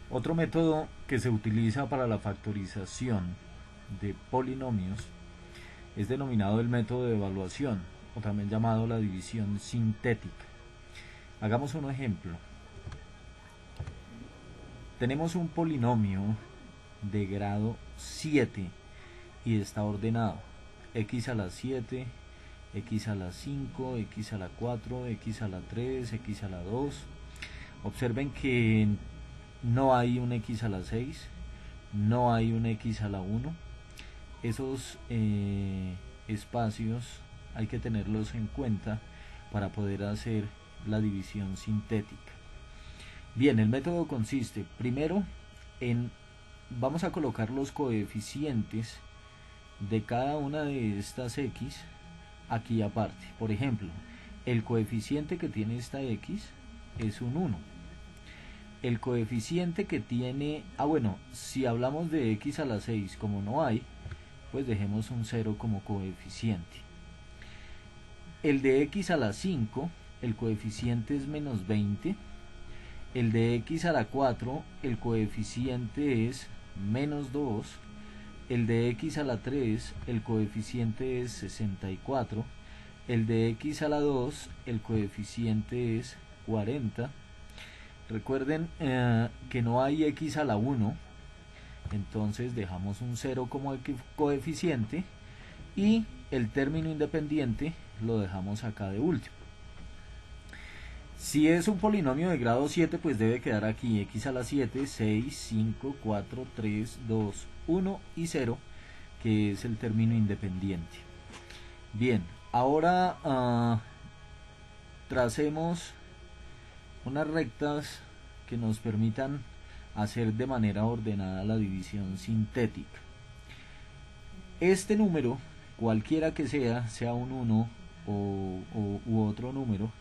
Otro método que se utiliza para la factorización de polinomios es denominado el método de evaluación, o también llamado la división sintética. Hagamos un ejemplo. Tenemos un polinomio de grado 7 y está ordenado x a la 7, x a la 5, x a la 4, x a la 3, x a la 2. Observen que no hay un x a la 6, no hay un x a la 1. Esos espacios hay que tenerlos en cuenta para poder hacer la división sintética. Bien, el método consiste primero en, vamos a colocar los coeficientes de cada una de estas x aquí aparte. Por ejemplo, el coeficiente que tiene esta x es un 1. El coeficiente que tiene, bueno, si hablamos de x a la 6, como no hay, pues dejemos un 0 como coeficiente. El de x a la 5, el coeficiente es menos 20. El de x a la 4, el coeficiente es menos 2. El de x a la 3, el coeficiente es 64. El de x a la 2, el coeficiente es 40. Recuerden que no hay x a la 1, entonces dejamos un 0 como coeficiente y el término independiente lo dejamos acá de último. Si es un polinomio de grado 7, pues debe quedar aquí x a la 7, 6, 5, 4, 3, 2, 1 y 0, que es el término independiente. Bien, ahora tracemos unas rectas que nos permitan hacer de manera ordenada la división sintética. Este número, cualquiera que sea un 1 u otro número,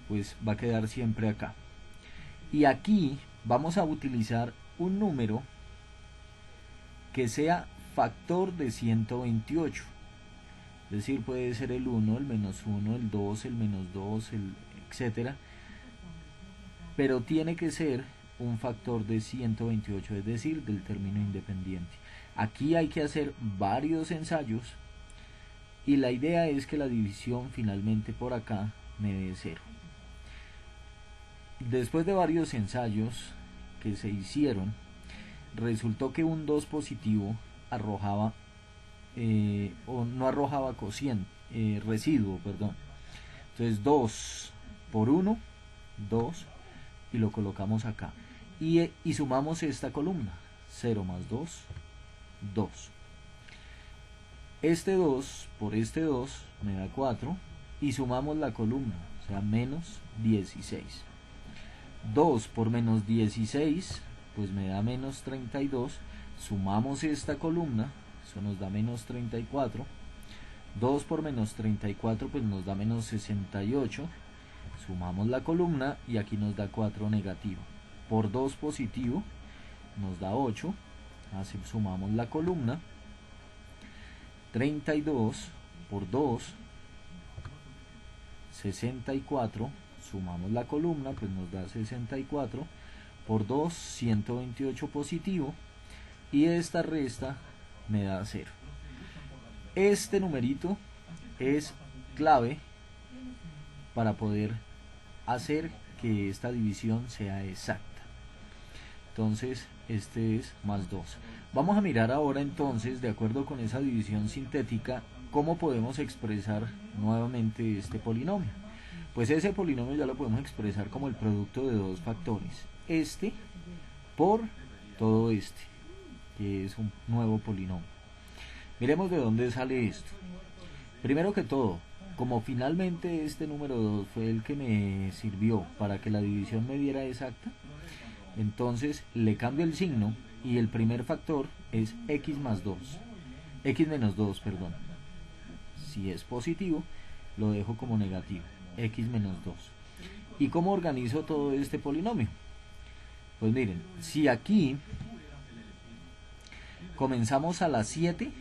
pues va a quedar siempre acá. Y aquí vamos a utilizar un número que sea factor de 128. Es decir, puede ser el 1, el menos 1, el 2, el menos 2, etcétera. Pero tiene que ser un factor de 128, es decir, del término independiente. Aquí hay que hacer varios ensayos y la idea es que la división finalmente por acá me dé 0. Después de varios ensayos que se hicieron, resultó que un 2 positivo arrojaba, o no arrojaba cociente, residuo, perdón. Entonces 2 por 1, 2, y lo colocamos acá. Y sumamos esta columna, 0 más 2, 2. Este 2 por este 2 me da 4 y sumamos la columna, o sea, menos 16. 2 por menos 16, pues me da menos 32. Sumamos esta columna, eso nos da menos 34. 2 por menos 34, pues nos da menos 68. Sumamos la columna y aquí nos da 4 negativo. Por 2 positivo nos da 8. Así sumamos la columna. 32 por 2, 64. Sumamos la columna, pues nos da 64. Por 2, 128 positivo. Y esta resta me da 0. Este numerito es clave para poder hacer que esta división sea exacta. Entonces este es más 2. Vamos a mirar ahora entonces, de acuerdo con esa división sintética, cómo podemos expresar nuevamente este polinomio. Pues ese polinomio ya lo podemos expresar como el producto de dos factores, este por todo este, que es un nuevo polinomio. Miremos de dónde sale esto. Primero que todo, como finalmente este número 2 fue el que me sirvió para que la división me diera exacta, entonces le cambio el signo y el primer factor es x más 2, x menos 2, perdón. Si es positivo, lo dejo como negativo, x menos 2. ¿Y cómo organizo todo este polinomio? Pues miren, si aquí comenzamos a las 7,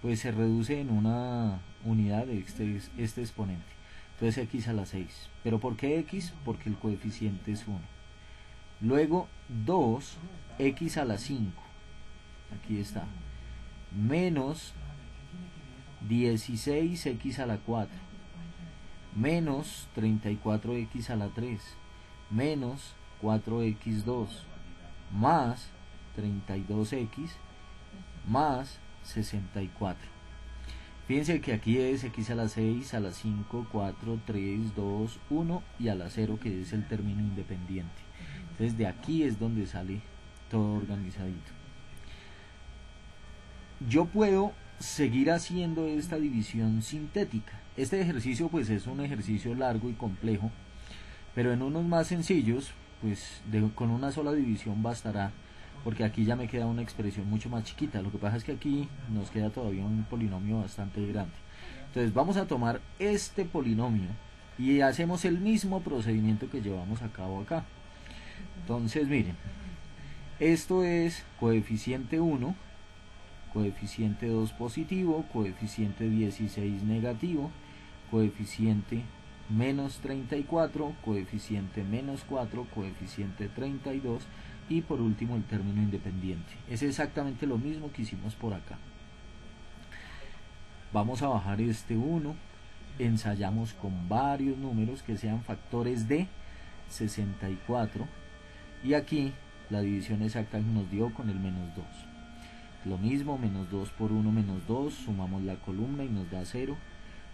pues se reduce en una unidad de este exponente. Entonces x a la 6. ¿Pero por qué x? Porque el coeficiente es 1. Luego 2x a la 5, aquí está, menos 16x a la 4, menos 34x a la 3, menos 4x2, más 32x, más 64. Fíjense que aquí es x a la 6, a la 5, 4, 3, 2, 1 y a la 0, que es el término independiente. Entonces de aquí es donde sale todo organizadito. Yo puedo seguir haciendo esta división sintética. Este ejercicio pues es un ejercicio largo y complejo, pero en unos más sencillos pues con una sola división bastará, porque aquí ya me queda una expresión mucho más chiquita. Lo que pasa es que aquí nos queda todavía un polinomio bastante grande. Entonces vamos a tomar este polinomio y hacemos el mismo procedimiento que llevamos a cabo acá. Entonces miren, esto es coeficiente 1, coeficiente 2 positivo, coeficiente 16 negativo, coeficiente menos 34, coeficiente menos 4, coeficiente 32 y por último el término independiente. Es exactamente lo mismo que hicimos por acá. Vamos a bajar este 1, ensayamos con varios números que sean factores de 64 y aquí la división exacta nos dio con el menos 2. Lo mismo, menos 2 por 1 menos 2, sumamos la columna y nos da 0.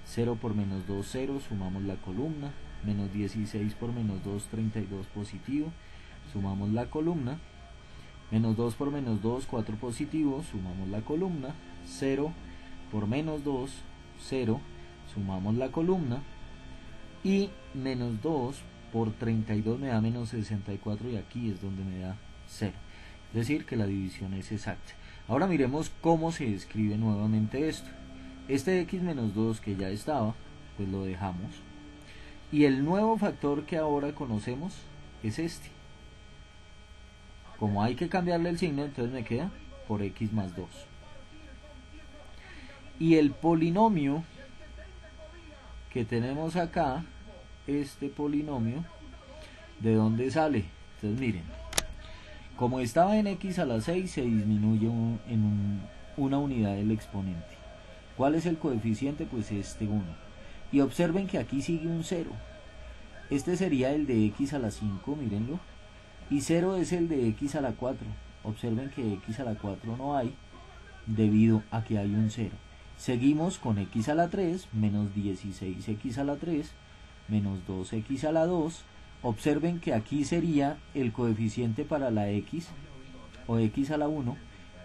0 por menos 2, 0, sumamos la columna. Menos 16 por menos 2, 32 positivo, sumamos la columna. Menos 2 por menos 2, 4 positivo, sumamos la columna. 0 por menos 2, 0, sumamos la columna. Y menos 2 por 32 me da menos 64 y aquí es donde me da 0. Es decir, que la división es exacta. Ahora miremos cómo se escribe nuevamente esto. Este x menos 2 que ya estaba, pues lo dejamos. Y el nuevo factor que ahora conocemos es este. Como hay que cambiarle el signo, entonces me queda por x más 2. Y el polinomio que tenemos acá, este polinomio, ¿de dónde sale? Entonces miren, como estaba en x a la 6, se disminuye una unidad del exponente. ¿Cuál es el coeficiente? Pues este 1. Y observen que aquí sigue un 0. Este sería el de x a la 5, mírenlo. Y 0 es el de x a la 4. Observen que x a la 4 no hay, debido a que hay un 0. Seguimos con x a la 3, menos 16x a la 3, menos 2x a la 2. Observen que aquí sería el coeficiente para la x, o x a la 1,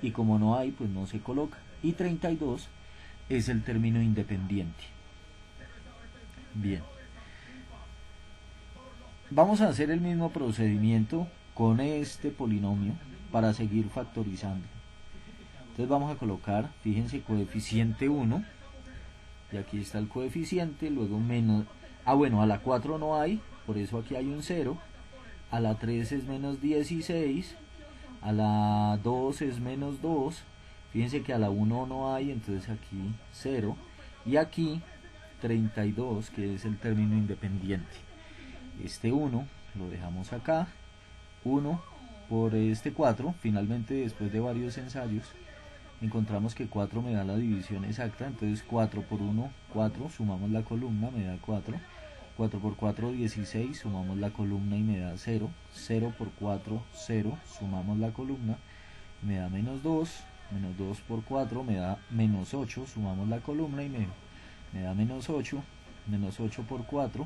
y como no hay, pues no se coloca. Y 32 es el término independiente. Bien. Vamos a hacer el mismo procedimiento con este polinomio para seguir factorizando. Entonces vamos a colocar, fíjense, coeficiente 1, y aquí está el coeficiente, luego menos, bueno, a la 4 no hay, por eso aquí hay un 0, a la 3 es menos 16, a la 2 es menos 2, fíjense que a la 1 no hay, entonces aquí 0, y aquí 32, que es el término independiente. Este 1 lo dejamos acá, 1 por este 4, finalmente después de varios ensayos encontramos que 4 me da la división exacta, entonces 4 por 1, 4, sumamos la columna, me da 4, 4 por 4, 16, sumamos la columna y me da 0, 0 por 4, 0, sumamos la columna, me da menos 2, menos 2 por 4 me da menos 8, sumamos la columna y me da menos 8, menos 8 por 4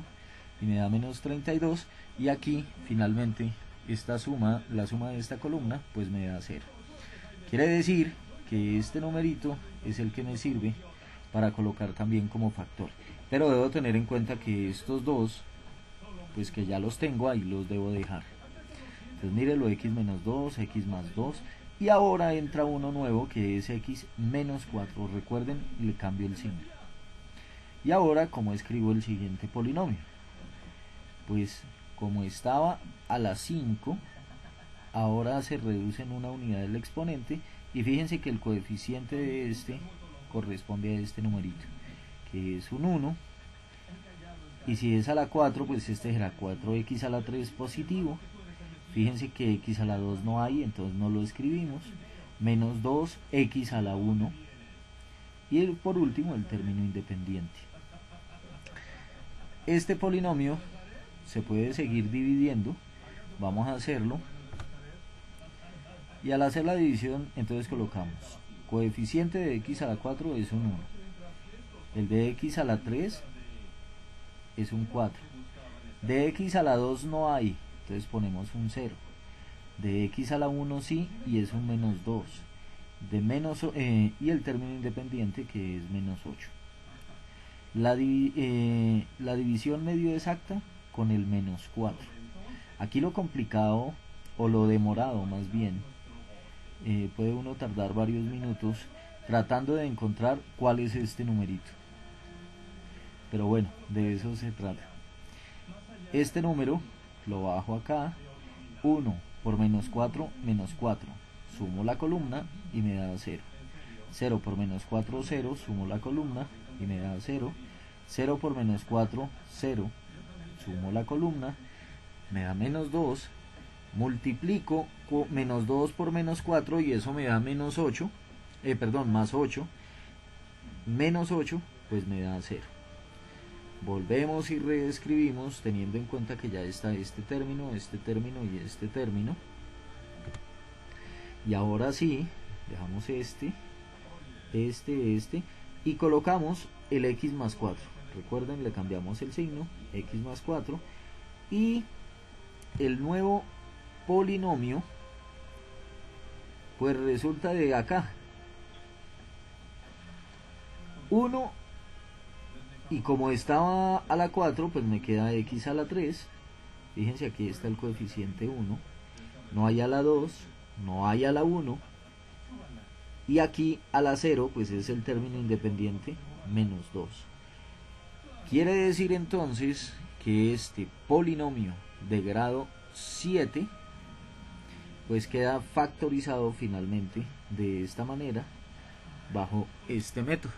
y me da menos 32, y aquí finalmente esta suma, la suma de esta columna, pues me da 0. Quiere decir que este numerito es el que me sirve para colocar también como factor, pero debo tener en cuenta que estos dos, pues que ya los tengo, ahí los debo dejar. Entonces mírenlo, x menos 2, x más 2, y ahora entra uno nuevo que es x menos 4, recuerden, le cambio el signo. Y ahora, ¿cómo escribo el siguiente polinomio? Pues como estaba a la 5, ahora se reduce en una unidad del exponente, y fíjense que el coeficiente de este corresponde a este numerito, que es un 1, y si es a la 4, pues este será 4x a la 3 positivo, Fíjense que x a la 2 no hay, entonces no lo escribimos. Menos 2, x a la 1. Y por último el término independiente. Este polinomio se puede seguir dividiendo. Vamos a hacerlo. Y al hacer la división, entonces colocamos coeficiente de x a la 4 es un 1. El de x a la 3 es un 4. De x a la 2 no hay, entonces ponemos un 0. De x a la 1 sí, y es un menos 2. Y el término independiente, que es menos 8. La división medio exacta con el menos 4. Aquí lo complicado, o lo demorado más bien, puede uno tardar varios minutos tratando de encontrar cuál es este numerito. Pero bueno, de eso se trata. Este número lo bajo acá. 1 por menos 4, menos 4. Sumo la columna y me da 0. 0 por menos 4, 0. Sumo la columna y me da 0. 0 por menos 4, 0. Sumo la columna, me da menos 2. Multiplico menos 2 por menos 4 y eso me da menos 8. Más 8. Menos 8, pues me da 0. Volvemos y reescribimos teniendo en cuenta que ya está este término y este término. Y ahora sí, dejamos este y colocamos el x más 4. Recuerden, le cambiamos el signo, x más 4, y el nuevo polinomio pues resulta de acá 1, y como estaba a la 4 pues me queda x a la 3. Fíjense, aquí está el coeficiente 1, no hay a la 2, no hay a la 1, y aquí a la 0 pues es el término independiente, menos 2. Quiere decir entonces que este polinomio de grado 7 pues queda factorizado finalmente de esta manera bajo este método.